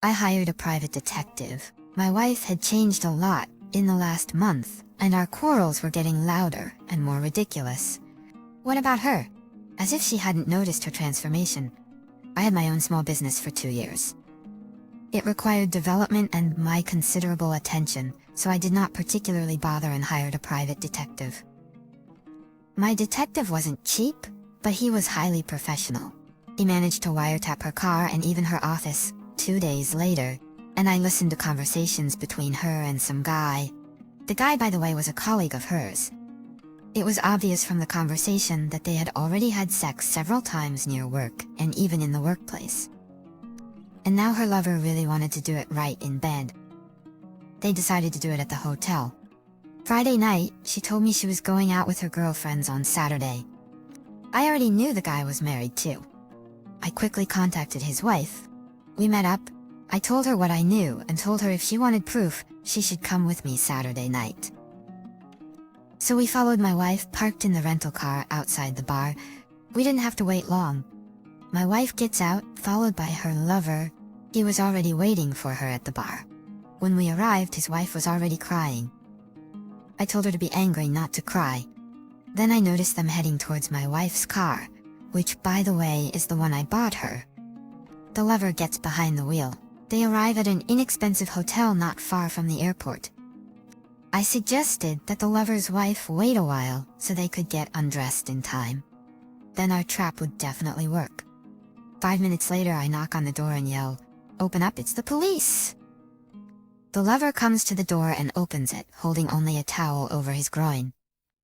I hired a private detective. My wife had changed a lot in the last month, and our quarrels were getting louder and more ridiculous. What about her? As if she hadn't noticed her transformation. I had my own small business for 2 years. It required development and my considerable attention, so I did not particularly bother and hired a private detective. My detective wasn't cheap, but he was highly professional. He managed to wiretap her car and even her office 2 days later, and I listened to conversations between her and some guy. The guy, by the way, was a colleague of hers. It was obvious from the conversation that they had already had sex several times near work and even in the workplace. And now her lover really wanted to do it right in bed. They decided to do it at the hotel. Friday night, she told me she was going out with her girlfriends on Saturday. I already knew the guy was married too. I quickly contacted his wife. We met up. I told her what I knew and told her if she wanted proof, she should come with me Saturday night. So we followed my wife, parked in the rental car outside the bar. We didn't have to wait long. My wife gets out, followed by her lover. He was already waiting for her at the bar. When we arrived, his wife was already crying. I told her to be angry, not to cry. Then I noticed them heading towards my wife's car, which, by the way, is the one I bought her. The lover gets behind the wheel. They arrive at an inexpensive hotel not far from the airport. I suggested that the lover's wife wait a while so they could get undressed in time. Then our trap would definitely work. 5 minutes later, I knock on the door and yell, "Open up, it's the police!" The lover comes to the door and opens it, holding only a towel over his groin.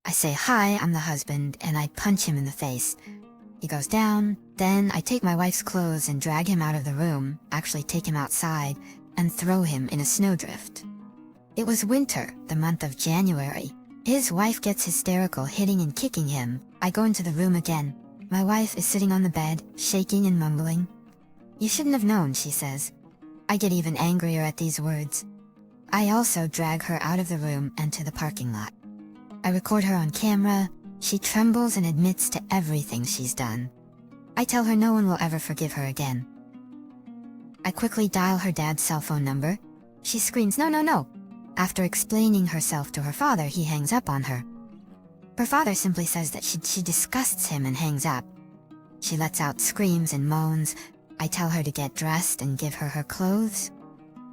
I say, "Hi, I'm the husband," and I punch him in the face. He goes down. Then I take my wife's clothes and drag him out of the room, actually take him outside, and throw him in a snowdrift. It was winter, the month of January. His wife gets hysterical, hitting and kicking him. I go into the room again. My wife is sitting on the bed, shaking and mumbling. "You shouldn't have known," she says. I get even angrier at these words. I also drag her out of the room and to the parking lot. I record her on camera. She trembles and admits to everything she's done. I tell her no one will ever forgive her again. I quickly dial her dad's cell phone number. She screams, "No, no, no!" After explaining herself to her father, he hangs up on her. Her father simply says that she disgusts him and hangs up. She lets out screams and moans. I tell her to get dressed and give her her clothes.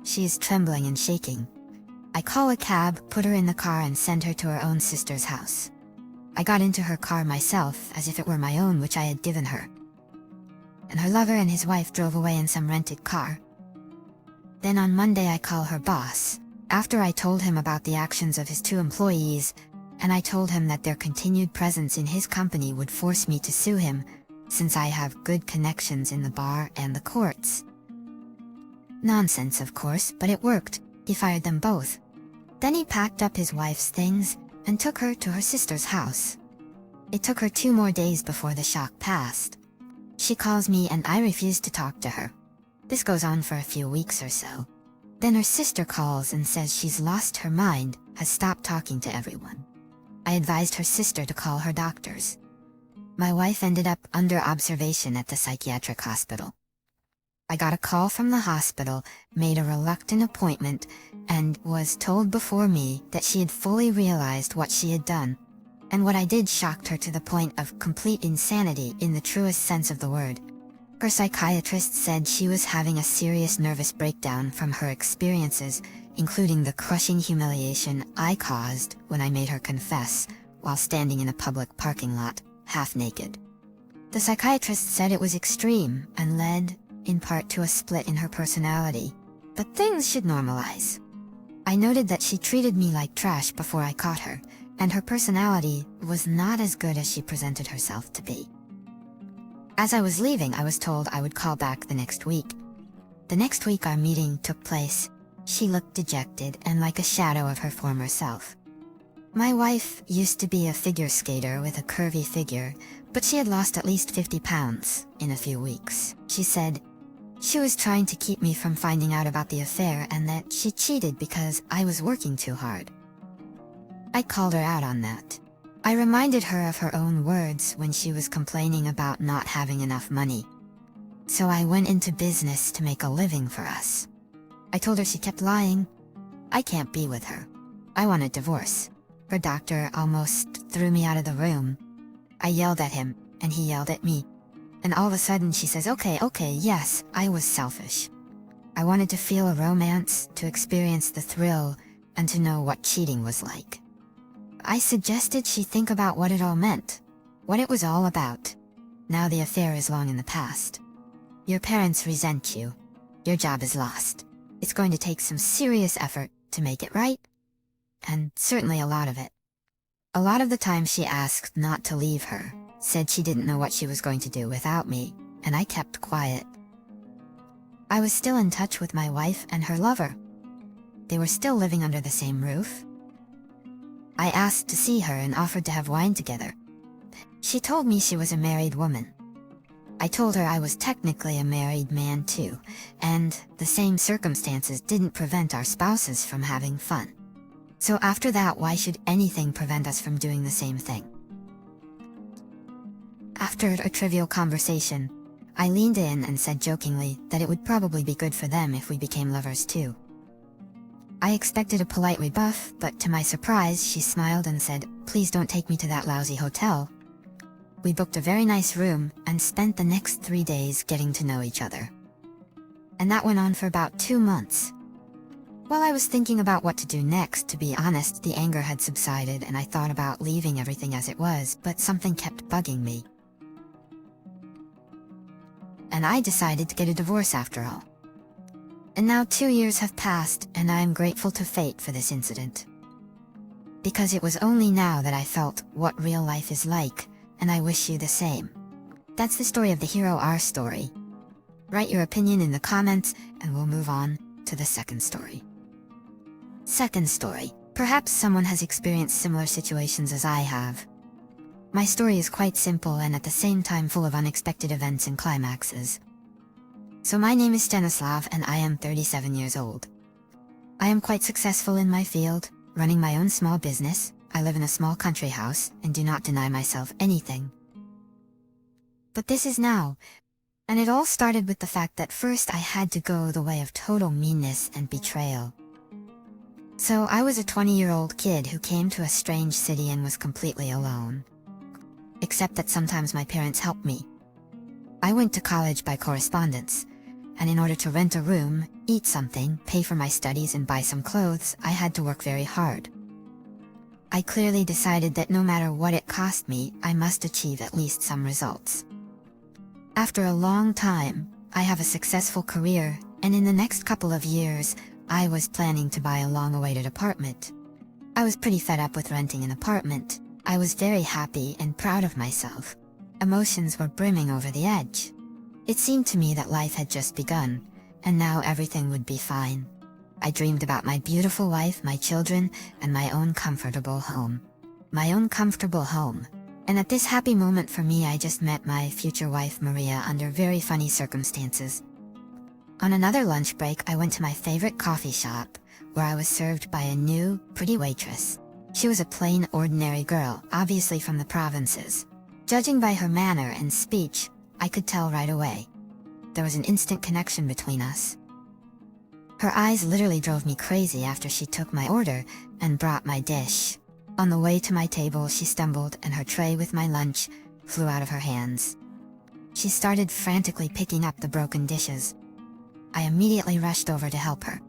She is trembling and shaking. I call a cab, put her in the car and send her to her own sister's house. I got into her car myself, as if it were my own which I had given her. And her lover and his wife drove away in some rented car. Then on Monday I call her boss, after I told him about the actions of his 2 employees, and I told him that their continued presence in his company would force me to sue him, since I have good connections in the bar and the courts. Nonsense, of course, but it worked. He fired them both. Then he packed up his wife's things and took her to her sister's house. It took her 2 more days before the shock passed. She calls me and I refuse to talk to her. This goes on for a few weeks or so. Then her sister calls and says she's lost her mind, has stopped talking to everyone. I advised her sister to call her doctors. My wife ended up under observation at the psychiatric hospital. I got a call from the hospital, made a reluctant appointment, and was told before me that she had fully realized what she had done. And what I did shocked her to the point of complete insanity in the truest sense of the word. Her psychiatrist said she was having a serious nervous breakdown from her experiences, including the crushing humiliation I caused when I made her confess, while standing in a public parking lot, half naked. The psychiatrist said it was extreme and led, in part, to a split in her personality, but things should normalize. I noted that she treated me like trash before I caught her, and her personality was not as good as she presented herself to be. As I was leaving, I was told I would call back the next week. The next week our meeting took place. She looked dejected and like a shadow of her former self. My wife used to be a figure skater with a curvy figure, but she had lost at least 50 pounds in a few weeks. She said she was trying to keep me from finding out about the affair and that she cheated because I was working too hard. I called her out on that. I reminded her of her own words when she was complaining about not having enough money. So I went into business to make a living for us. I told her she kept lying. I can't be with her. I want a divorce. Her doctor almost threw me out of the room. I yelled at him, and he yelled at me. And all of a sudden she says, okay, yes, I was selfish. I wanted to feel a romance, to experience the thrill, and to know what cheating was like. I suggested she think about what it all meant, what it was all about. Now the affair is long in the past. Your parents resent you. Your job is lost. It's going to take some serious effort to make it right. And certainly a lot of it. A lot of the time she asked not to leave her, said she didn't know what she was going to do without me, and I kept quiet. I was still in touch with my wife and her lover. They were still living under the same roof. I asked to see her and offered to have wine together. She told me she was a married woman. I told her I was technically a married man too, and the same circumstances didn't prevent our spouses from having fun. So after that, why should anything prevent us from doing the same thing? After a trivial conversation, I leaned in and said jokingly that it would probably be good for them if we became lovers too. I expected a polite rebuff, but to my surprise she smiled and said, "Please don't take me to that lousy hotel." We booked a very nice room and spent the next 3 days getting to know each other. And that went on for about 2 months. While I was thinking about what to do next, to be honest, the anger had subsided and I thought about leaving everything as it was, but something kept bugging me. And I decided to get a divorce after all. And now 2 years have passed, and I am grateful to fate for this incident. Because it was only now that I felt what real life is like, and I wish you the same. That's the story of the hero, our story. Write your opinion in the comments, and we'll move on to the second story. Second story. Perhaps someone has experienced similar situations as I have. My story is quite simple and at the same time full of unexpected events and climaxes. So my name is Stanislav and I am 37 years old. I am quite successful in my field, running my own small business. I live in a small country house and do not deny myself anything. But this is now, and it all started with the fact that first I had to go the way of total meanness and betrayal. So I was a 20-year-old kid who came to a strange city and was completely alone. Except that sometimes my parents helped me. I went to college by correspondence, and in order to rent a room, eat something, pay for my studies and buy some clothes, I had to work very hard. I clearly decided that no matter what it cost me, I must achieve at least some results. After a long time, I have a successful career, and in the next couple of years, I was planning to buy a long-awaited apartment. I was pretty fed up with renting an apartment. I was very happy and proud of myself. Emotions were brimming over the edge. It seemed to me that life had just begun, and now everything would be fine. I dreamed about my beautiful wife, my children, and my own comfortable home. My own comfortable home. And at this happy moment for me, I just met my future wife Maria under very funny circumstances. On another lunch break, I went to my favorite coffee shop, where I was served by a new, pretty waitress. She was a plain, ordinary girl, obviously from the provinces. Judging by her manner and speech, I could tell right away. There was an instant connection between us. Her eyes literally drove me crazy after she took my order and brought my dish. On the way to my table, she stumbled and her tray with my lunch flew out of her hands. She started frantically picking up the broken dishes. I immediately rushed over to help her.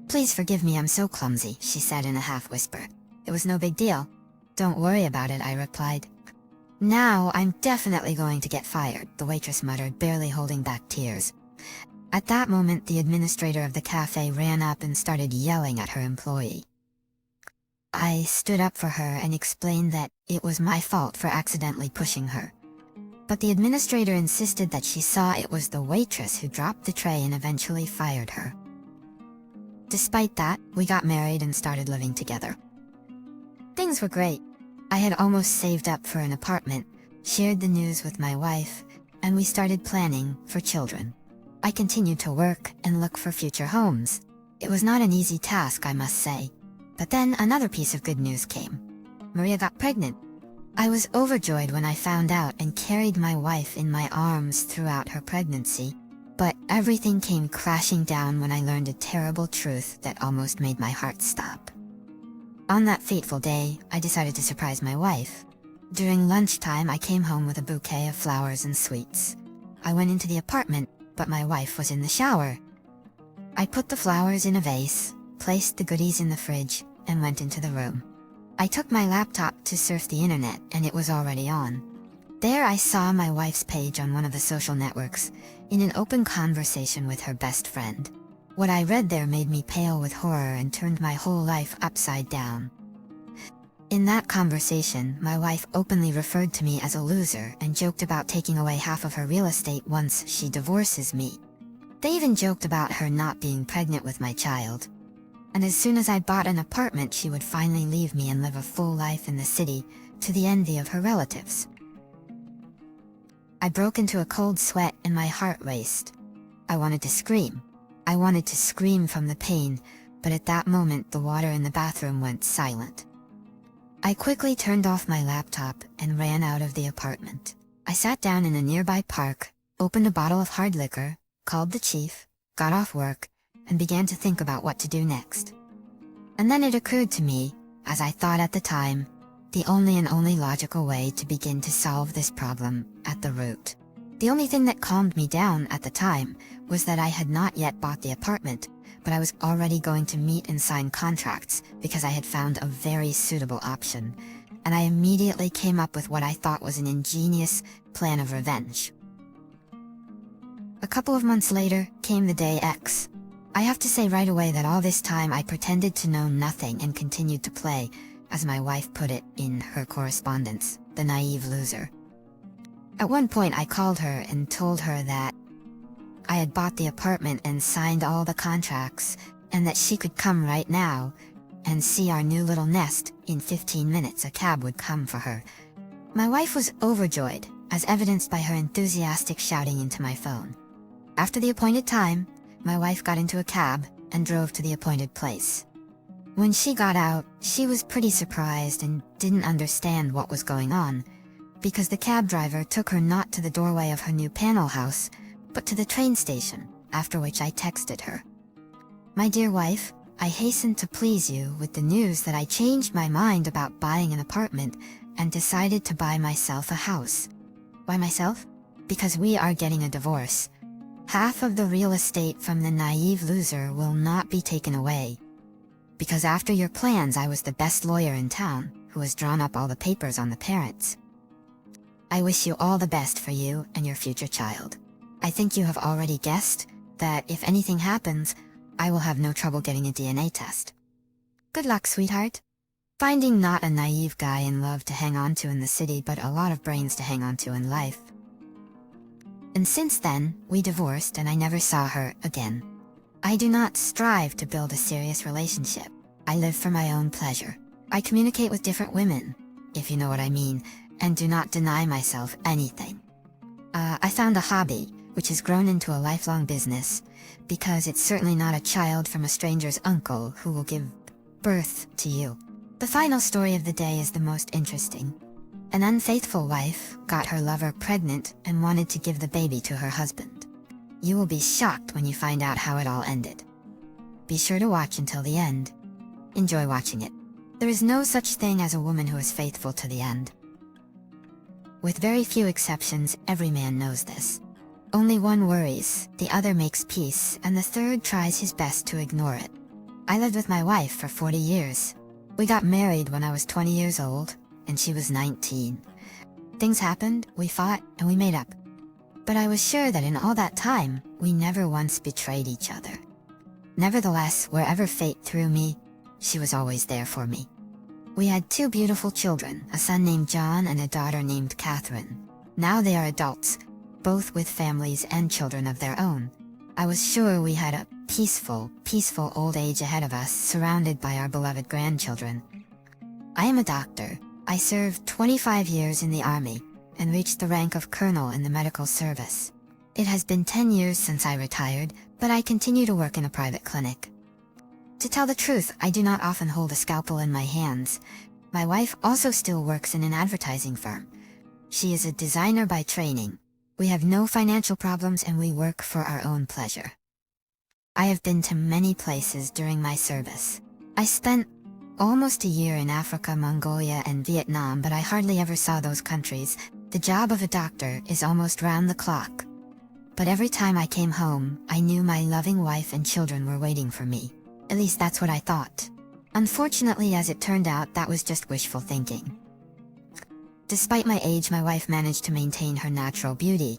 "Please forgive me, I'm so clumsy," she said in a half-whisper. "It was no big deal." "Don't worry about it," I replied. "Now I'm definitely going to get fired," the waitress muttered, barely holding back tears. At that moment, the administrator of the cafe ran up and started yelling at her employee. I stood up for her and explained that it was my fault for accidentally pushing her. But the administrator insisted that she saw it was the waitress who dropped the tray and eventually fired her. Despite that, we got married and started living together. Things were great. I had almost saved up for an apartment, shared the news with my wife, and we started planning for children. I continued to work and look for future homes. It was not an easy task, I must say. But then another piece of good news came. Maria got pregnant. I was overjoyed when I found out and carried my wife in my arms throughout her pregnancy. But everything came crashing down when I learned a terrible truth that almost made my heart stop. On that fateful day, I decided to surprise my wife. During lunchtime, I came home with a bouquet of flowers and sweets. I went into the apartment, but my wife was in the shower. I put the flowers in a vase, placed the goodies in the fridge, and went into the room. I took my laptop to surf the internet, and it was already on. There I saw my wife's page on one of the social networks, in an open conversation with her best friend. What I read there made me pale with horror and turned my whole life upside down. In that conversation, my wife openly referred to me as a loser and joked about taking away half of her real estate once she divorces me. They even joked about her not being pregnant with my child. And as soon as I bought an apartment, she would finally leave me and live a full life in the city, to the envy of her relatives. I broke into a cold sweat and my heart raced. I wanted to scream. I wanted to scream from the pain, but at that moment the water in the bathroom went silent. I quickly turned off my laptop and ran out of the apartment. I sat down in a nearby park, opened a bottle of hard liquor, called the chief, got off work, and began to think about what to do next. And then it occurred to me, as I thought at the time, the only logical way to begin to solve this problem at the root. The only thing that calmed me down at the time was that I had not yet bought the apartment, but I was already going to meet and sign contracts because I had found a very suitable option, and I immediately came up with what I thought was an ingenious plan of revenge. A couple of months later came the day X. I have to say right away that all this time I pretended to know nothing and continued to play, as my wife put it in her correspondence, the naive loser. At one point I called her and told her that I had bought the apartment and signed all the contracts, and that she could come right now and see our new little nest. In 15 minutes a cab would come for her. My wife was overjoyed, as evidenced by her enthusiastic shouting into my phone. After the appointed time, my wife got into a cab and drove to the appointed place. When she got out, she was pretty surprised and didn't understand what was going on, because the cab driver took her not to the doorway of her new panel house, but to the train station, after which I texted her. "My dear wife, I hasten to please you with the news that I changed my mind about buying an apartment and decided to buy myself a house." Why myself? Because we are getting a divorce. Half of the real estate from the naive loser will not be taken away. Because after your plans, I was the best lawyer in town, who has drawn up all the papers on the parents. I wish you all the best for you and your future child. I think you have already guessed that if anything happens, I will have no trouble getting a DNA test. Good luck, sweetheart. Finding not a naive guy in love to hang on to in the city, but a lot of brains to hang on to in life. And since then, we divorced and I never saw her again. I do not strive to build a serious relationship. I live for my own pleasure. I communicate with different women, if you know what I mean, and do not deny myself anything. I found a hobby, which has grown into a lifelong business, because it's certainly not a child from a stranger's uncle who will give birth to you. The final story of the day is the most interesting. An unfaithful wife got her lover pregnant and wanted to give the baby to her husband. You will be shocked when you find out how it all ended. Be sure to watch until the end. Enjoy watching it. There is no such thing as a woman who is faithful to the end. With very few exceptions, every man knows this. Only one worries, the other makes peace, and the third tries his best to ignore it. I lived with my wife for 40 years. We got married when I was 20 years old, and she was 19. Things happened, we fought, and we made up. But I was sure that in all that time, we never once betrayed each other. Nevertheless, wherever fate threw me, she was always there for me. We had 2 beautiful children, a son named John and a daughter named Catherine. Now they are adults, both with families and children of their own. I was sure we had a peaceful old age ahead of us, surrounded by our beloved grandchildren. I am a doctor. I served 25 years in the army, and reached the rank of colonel in the medical service. It has been 10 years since I retired, but I continue to work in a private clinic. To tell the truth, I do not often hold a scalpel in my hands. My wife also still works in an advertising firm. She is a designer by training. We have no financial problems and we work for our own pleasure. I have been to many places during my service. I spent almost a year in Africa, Mongolia, and Vietnam, but I hardly ever saw those countries. The job of a doctor is almost round the clock. But every time I came home, I knew my loving wife and children were waiting for me. At least that's what I thought. Unfortunately, as it turned out, that was just wishful thinking. Despite my age, my wife managed to maintain her natural beauty.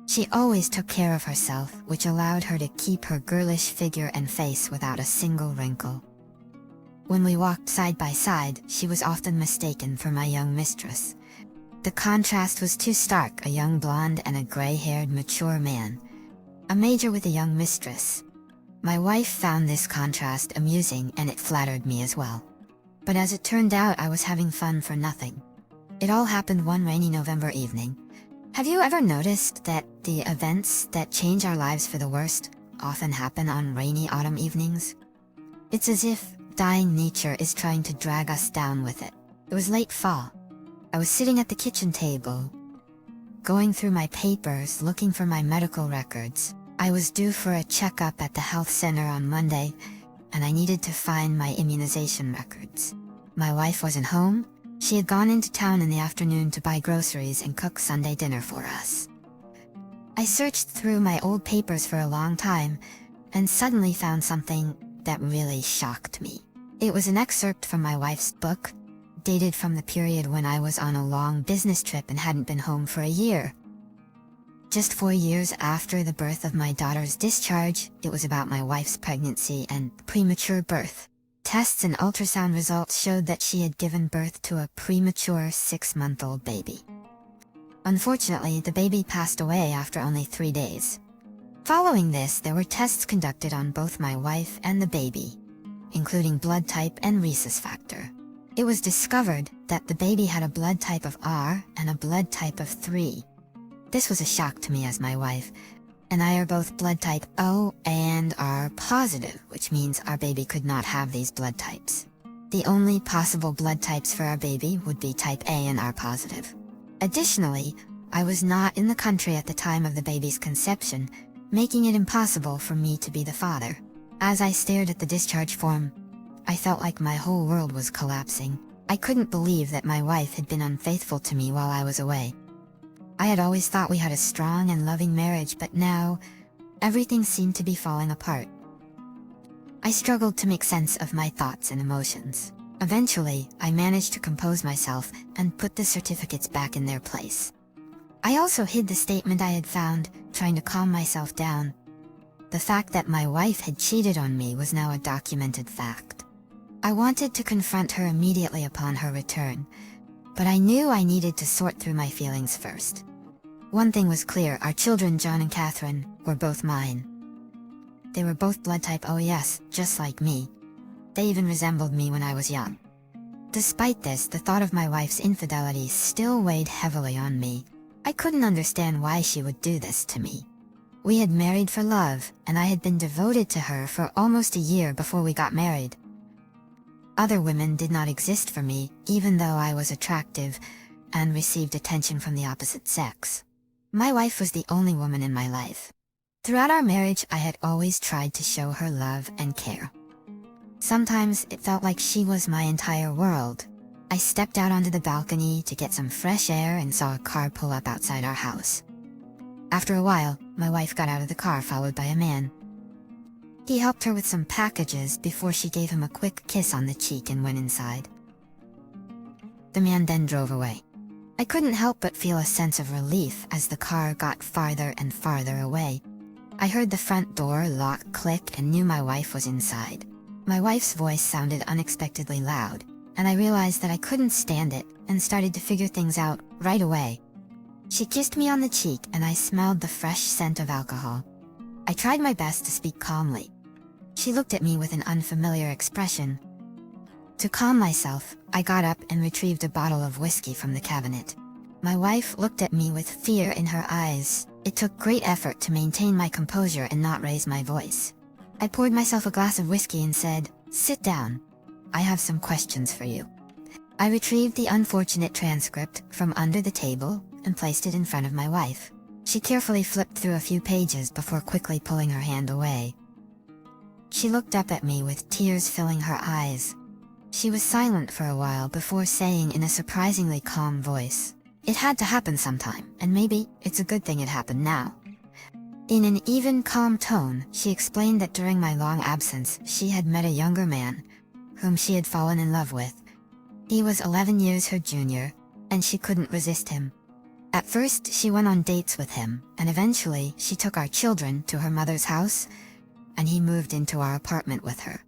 She always took care of herself, which allowed her to keep her girlish figure and face without a single wrinkle. When we walked side by side, she was often mistaken for my young mistress. The contrast was too stark, a young blonde and a gray-haired mature man. A major with a young mistress. My wife found this contrast amusing and it flattered me as well. But as it turned out, I was having fun for nothing. It all happened one rainy November evening. Have you ever noticed that the events that change our lives for the worst often happen on rainy autumn evenings? It's as if dying nature is trying to drag us down with it. It was late fall. I was sitting at the kitchen table, going through my papers, looking for my medical records. I was due for a checkup at the health center on Monday, and I needed to find my immunization records. My wife wasn't home. She had gone into town in the afternoon to buy groceries and cook Sunday dinner for us. I searched through my old papers for a long time, and suddenly found something that really shocked me. It was an excerpt from my wife's book, dated from the period when I was on a long business trip and hadn't been home for a year. Just 4 years after the birth of my daughter's discharge, it was about my wife's pregnancy and premature birth. Tests and ultrasound results showed that she had given birth to a premature 6-month-old baby. Unfortunately, the baby passed away after only 3 days. Following this, there were tests conducted on both my wife and the baby, including blood type and rhesus factor. It was discovered that the baby had a blood type of R and a blood type of 3. This was a shock to me, as my wife and I are both blood type O and R positive, which means our baby could not have these blood types. The only possible blood types for our baby would be type A and R positive. Additionally, I was not in the country at the time of the baby's conception, making it impossible for me to be the father. As I stared at the discharge form, I felt like my whole world was collapsing. I couldn't believe that my wife had been unfaithful to me while I was away. I had always thought we had a strong and loving marriage, but now, everything seemed to be falling apart. I struggled to make sense of my thoughts and emotions. Eventually, I managed to compose myself and put the certificates back in their place. I also hid the statement I had found, trying to calm myself down. The fact that my wife had cheated on me was now a documented fact. I wanted to confront her immediately upon her return, but I knew I needed to sort through my feelings first. One thing was clear: our children, John and Catherine, were both mine. They were both blood type O, yes, just like me. They even resembled me when I was young. Despite this, the thought of my wife's infidelity still weighed heavily on me. I couldn't understand why she would do this to me. We had married for love, and I had been devoted to her for almost a year before we got married. Other women did not exist for me, even though I was attractive and received attention from the opposite sex. My wife was the only woman in my life. Throughout our marriage, I had always tried to show her love and care. Sometimes it felt like she was my entire world. I stepped out onto the balcony to get some fresh air and saw a car pull up outside our house. After a while, my wife got out of the car, followed by a man. He helped her with some packages before she gave him a quick kiss on the cheek and went inside. The man then drove away. I couldn't help but feel a sense of relief as the car got farther and farther away. I heard the front door lock click and knew my wife was inside. My wife's voice sounded unexpectedly loud, and I realized that I couldn't stand it and started to figure things out right away. She kissed me on the cheek and I smelled the fresh scent of alcohol. I tried my best to speak calmly. She looked at me with an unfamiliar expression. To calm myself, I got up and retrieved a bottle of whiskey from the cabinet. My wife looked at me with fear in her eyes. It took great effort to maintain my composure and not raise my voice. I poured myself a glass of whiskey and said, "Sit down. I have some questions for you." I retrieved the unfortunate transcript from under the table and placed it in front of my wife. She carefully flipped through a few pages before quickly pulling her hand away. She looked up at me with tears filling her eyes. She was silent for a while before saying in a surprisingly calm voice, "It had to happen sometime, and maybe it's a good thing it happened now." In an even, calm tone, she explained that during my long absence, she had met a younger man, whom she had fallen in love with. He was 11 years her junior, and she couldn't resist him. At first, she went on dates with him, and eventually, she took our children to her mother's house, and he moved into our apartment with her.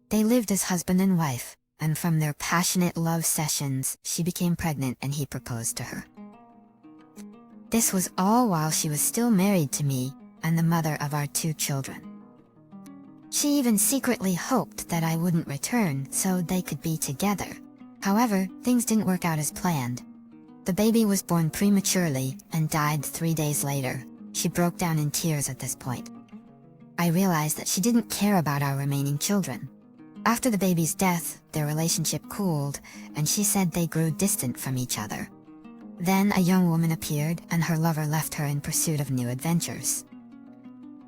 They lived as husband and wife, and from their passionate love sessions, she became pregnant and he proposed to her. This was all while she was still married to me, and the mother of our 2 children. She even secretly hoped that I wouldn't return so they could be together. However, things didn't work out as planned. The baby was born prematurely and died 3 days later. She broke down in tears at this point. I realized that she didn't care about our remaining children. After the baby's death, their relationship cooled, and she said they grew distant from each other. Then a young woman appeared, and her lover left her in pursuit of new adventures.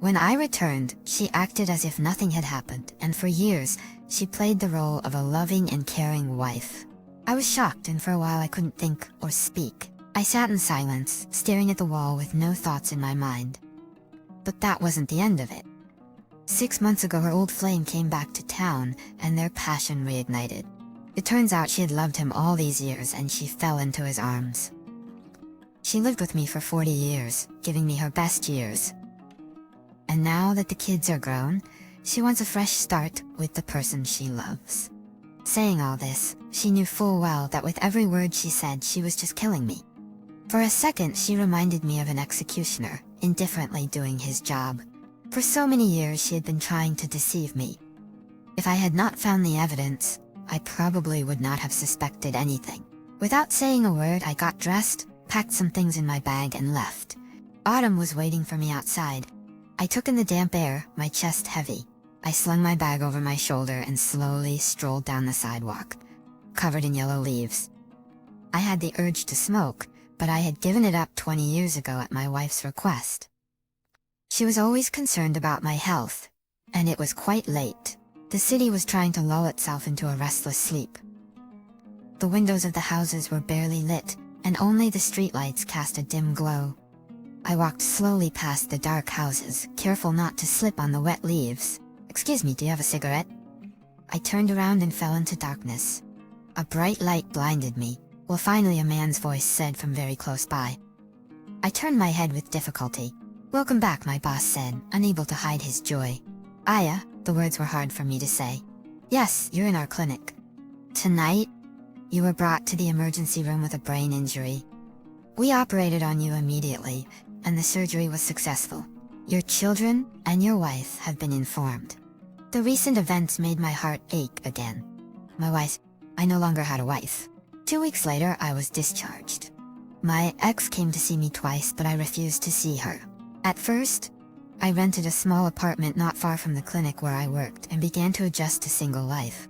When I returned, she acted as if nothing had happened, and for years, she played the role of a loving and caring wife. I was shocked, and for a while I couldn't think or speak. I sat in silence, staring at the wall with no thoughts in my mind. But that wasn't the end of it. 6 months ago, her old flame came back to town, and their passion reignited. It turns out she had loved him all these years, and she fell into his arms. She lived with me for 40 years, giving me her best years. And now that the kids are grown, she wants a fresh start with the person she loves. Saying all this, she knew full well that with every word she said, she was just killing me. For a second, she reminded me of an executioner, indifferently doing his job. For so many years, she had been trying to deceive me. If I had not found the evidence, I probably would not have suspected anything. Without saying a word, I got dressed, packed some things in my bag, and left. Autumn was waiting for me outside. I took in the damp air, my chest heavy. I slung my bag over my shoulder and slowly strolled down the sidewalk, covered in yellow leaves. I had the urge to smoke, but I had given it up 20 years ago at my wife's request. She was always concerned about my health, and it was quite late. The city was trying to lull itself into a restless sleep. The windows of the houses were barely lit, and only the streetlights cast a dim glow. I walked slowly past the dark houses, careful not to slip on the wet leaves. "Excuse me, do you have a cigarette?" I turned around and fell into darkness. A bright light blinded me, while finally a man's voice said from very close by. I turned my head with difficulty. "Welcome back," my boss said, unable to hide his joy. "Aya," the words were hard for me to say. "Yes, you're in our clinic. Tonight, you were brought to the emergency room with a brain injury. We operated on you immediately, and the surgery was successful. Your children and your wife have been informed." The recent events made my heart ache again. I no longer had a wife. 2 weeks later, I was discharged. My ex came to see me twice, but I refused to see her. At first, I rented a small apartment not far from the clinic where I worked and began to adjust to single life.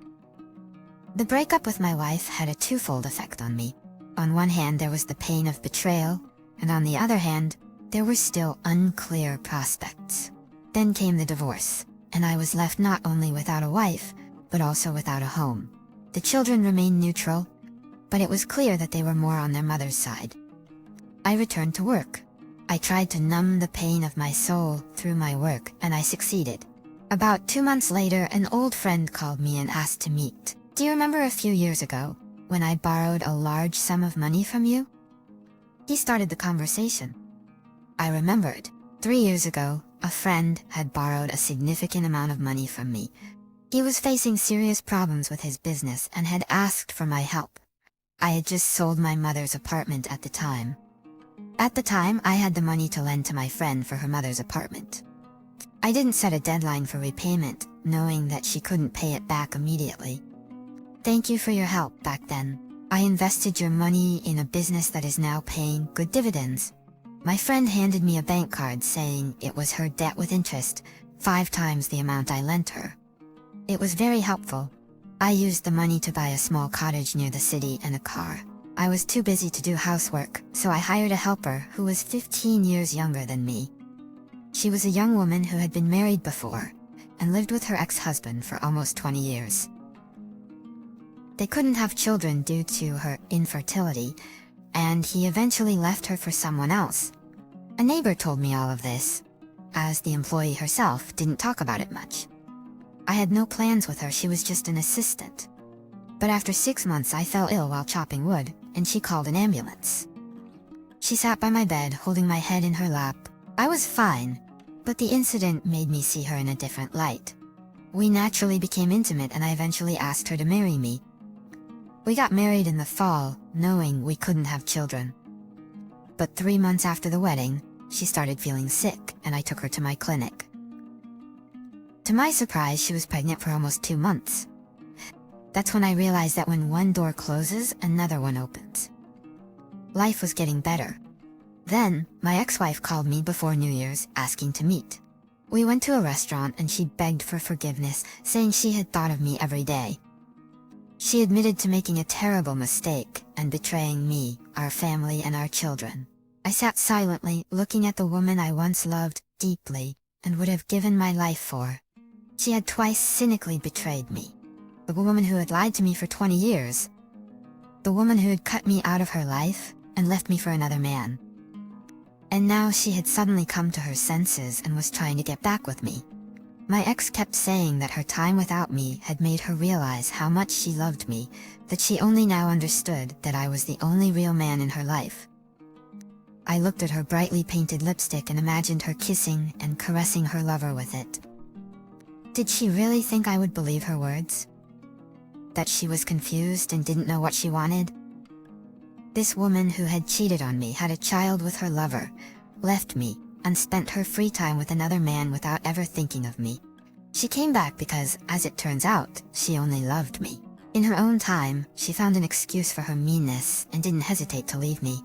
The breakup with my wife had a twofold effect on me. On one hand, there was the pain of betrayal, and on the other hand, there were still unclear prospects. Then came the divorce, and I was left not only without a wife, but also without a home. The children remained neutral, but it was clear that they were more on their mother's side. I returned to work. I tried to numb the pain of my soul through my work, and I succeeded. About 2 months later, an old friend called me and asked to meet. "Do you remember a few years ago, when I borrowed a large sum of money from you?" He started the conversation. I remembered. 3 years ago, a friend had borrowed a significant amount of money from me. He was facing serious problems with his business and had asked for my help. I had just sold my mother's apartment at the time. At the time, I had the money to lend to my friend for her mother's apartment. I didn't set a deadline for repayment, knowing that she couldn't pay it back immediately. "Thank you for your help back then. I invested your money in a business that is now paying good dividends." My friend handed me a bank card saying it was her debt with interest, 5 times the amount I lent her. It was very helpful. I used the money to buy a small cottage near the city and a car. I was too busy to do housework, so I hired a helper who was 15 years younger than me. She was a young woman who had been married before, and lived with her ex-husband for almost 20 years. They couldn't have children due to her infertility, and he eventually left her for someone else. A neighbor told me all of this, as the employee herself didn't talk about it much. I had no plans with her, she was just an assistant. But after 6 months I fell ill while chopping wood, and she called an ambulance. She sat by my bed holding my head in her lap. I was fine, but the incident made me see her in a different light. We naturally became intimate and I eventually asked her to marry me. We got married in the fall, knowing we couldn't have children. But 3 months after the wedding, she started feeling sick and I took her to my clinic. To my surprise, she was pregnant for almost 2 months. That's when I realized that when one door closes, another one opens. Life was getting better. Then, my ex-wife called me before New Year's, asking to meet. We went to a restaurant and she begged for forgiveness, saying she had thought of me every day. She admitted to making a terrible mistake and betraying me, our family and our children. I sat silently, looking at the woman I once loved deeply and would have given my life for. She had twice cynically betrayed me. The woman who had lied to me for 20 years. The woman who had cut me out of her life and left me for another man. And now she had suddenly come to her senses and was trying to get back with me. My ex kept saying that her time without me had made her realize how much she loved me, that she only now understood that I was the only real man in her life. I looked at her brightly painted lipstick and imagined her kissing and caressing her lover with it. Did she really think I would believe her words? That she was confused and didn't know what she wanted? This woman who had cheated on me, had a child with her lover, left me, and spent her free time with another man without ever thinking of me. She came back because, as it turns out, she only loved me. In her own time, she found an excuse for her meanness and didn't hesitate to leave me.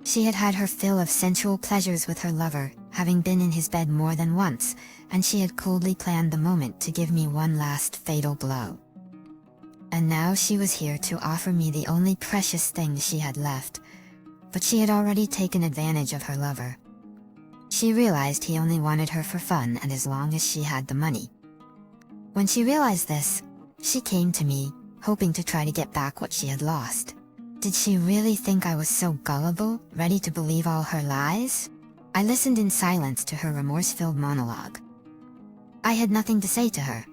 She had had her fill of sensual pleasures with her lover, having been in his bed more than once, and she had coldly planned the moment to give me one last fatal blow. And now she was here to offer me the only precious thing she had left, but she had already taken advantage of her lover. She realized he only wanted her for fun and as long as she had the money. When she realized this, she came to me, hoping to try to get back what she had lost. Did she really think I was so gullible, ready to believe all her lies? I listened in silence to her remorse-filled monologue. I had nothing to say to her.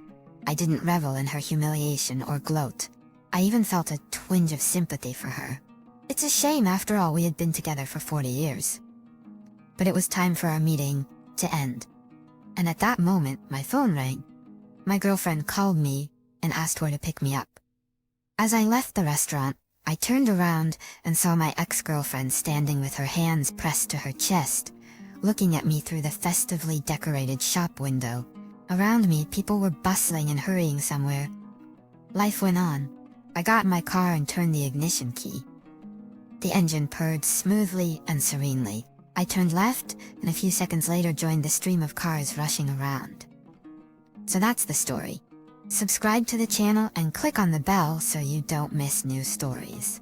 I didn't revel in her humiliation or gloat. I even felt a twinge of sympathy for her. It's a shame, after all, we had been together for 40 years. But it was time for our meeting to end. And at that moment, my phone rang. My girlfriend called me and asked where to pick me up. As I left the restaurant, I turned around and saw my ex-girlfriend standing with her hands pressed to her chest, looking at me through the festively decorated shop window. Around me, people were bustling and hurrying somewhere. Life went on. I got in my car and turned the ignition key. The engine purred smoothly and serenely. I turned left, and a few seconds later joined the stream of cars rushing around. So that's the story. Subscribe to the channel and click on the bell so you don't miss new stories.